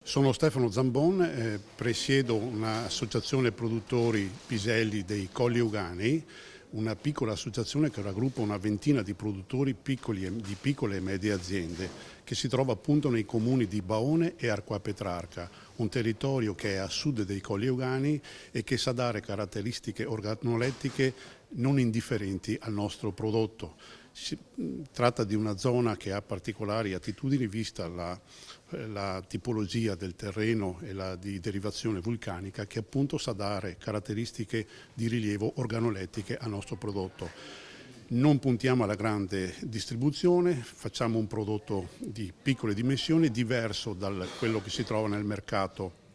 Sono Stefano Zambon, presiedo un'associazione produttori piselli dei Colli Euganei, una piccola associazione che raggruppa una ventina di produttori di piccole e medie aziende che si trova appunto nei comuni di Baone e Arqua Petrarca, un territorio che è a sud dei Colli Euganei e che sa dare caratteristiche organolettiche non indifferenti al nostro prodotto. Si tratta di una zona che ha particolari attitudini vista la tipologia del terreno e di derivazione vulcanica che appunto sa dare caratteristiche di rilievo organolettiche al nostro prodotto. Non puntiamo alla grande distribuzione, facciamo un prodotto di piccole dimensioni diverso da quello che si trova nel mercato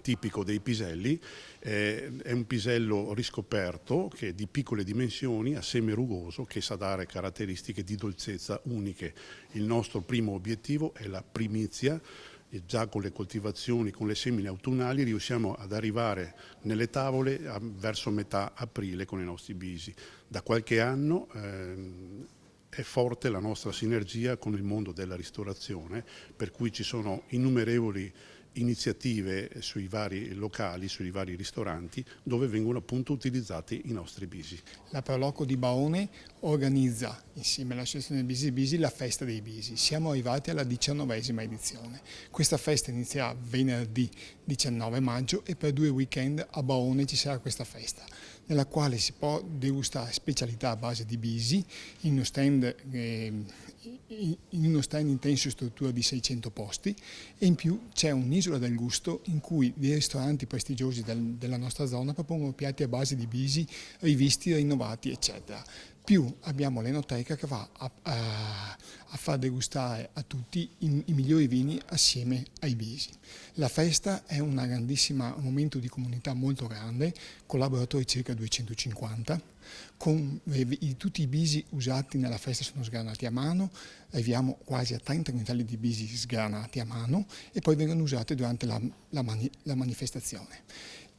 tipico dei piselli. È un pisello riscoperto che è di piccole dimensioni, a seme rugoso, che sa dare caratteristiche di dolcezza uniche. Il nostro primo obiettivo è la primizia e già con le coltivazioni, con le semine autunnali riusciamo ad arrivare nelle tavole verso metà aprile con i nostri bisi. Da qualche anno è forte la nostra sinergia con il mondo della ristorazione, per cui ci sono innumerevoli iniziative sui vari locali, sui vari ristoranti dove vengono appunto utilizzati i nostri bisi. La Proloco di Baone organizza insieme all'Associazione Bisi la festa dei bisi. Siamo arrivati alla 19ª edizione. Questa festa inizia venerdì 19 maggio e per 2 weekend a Baone ci sarà questa festa nella quale si può degustare specialità a base di bisi in uno stand intenso in struttura di 600 posti e in più c'è un'isola del gusto in cui dei ristoranti prestigiosi della nostra zona propongono piatti a base di bisi rivisti, rinnovati eccetera. Più abbiamo l'enoteca che va a far degustare a tutti i migliori vini assieme ai bisi. La festa è un momento di comunità molto grande, collaboratori circa 250, tutti i bisi usati nella festa sono sgranati a mano, arriviamo quasi a 30 quintali di bisi sgranati a mano e poi vengono usati durante la manifestazione.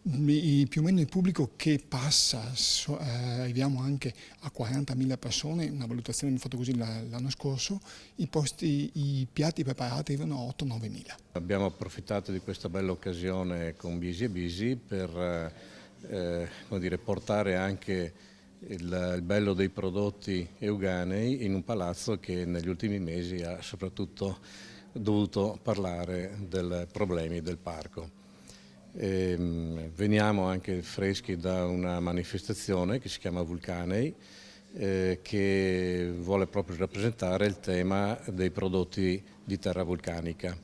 Più o meno il pubblico che passa, arriviamo anche a 40.000 persone, una valutazione mi ho fatto così l'anno scorso, i piatti preparati arrivano a 8-9 mila. Abbiamo approfittato di questa bella occasione con Bisi e Bisi per portare anche il bello dei prodotti euganei in un palazzo che negli ultimi mesi ha soprattutto dovuto parlare dei problemi del parco. Veniamo anche freschi da una manifestazione che si chiama Vulcanei, che vuole proprio rappresentare il tema dei prodotti di terra vulcanica.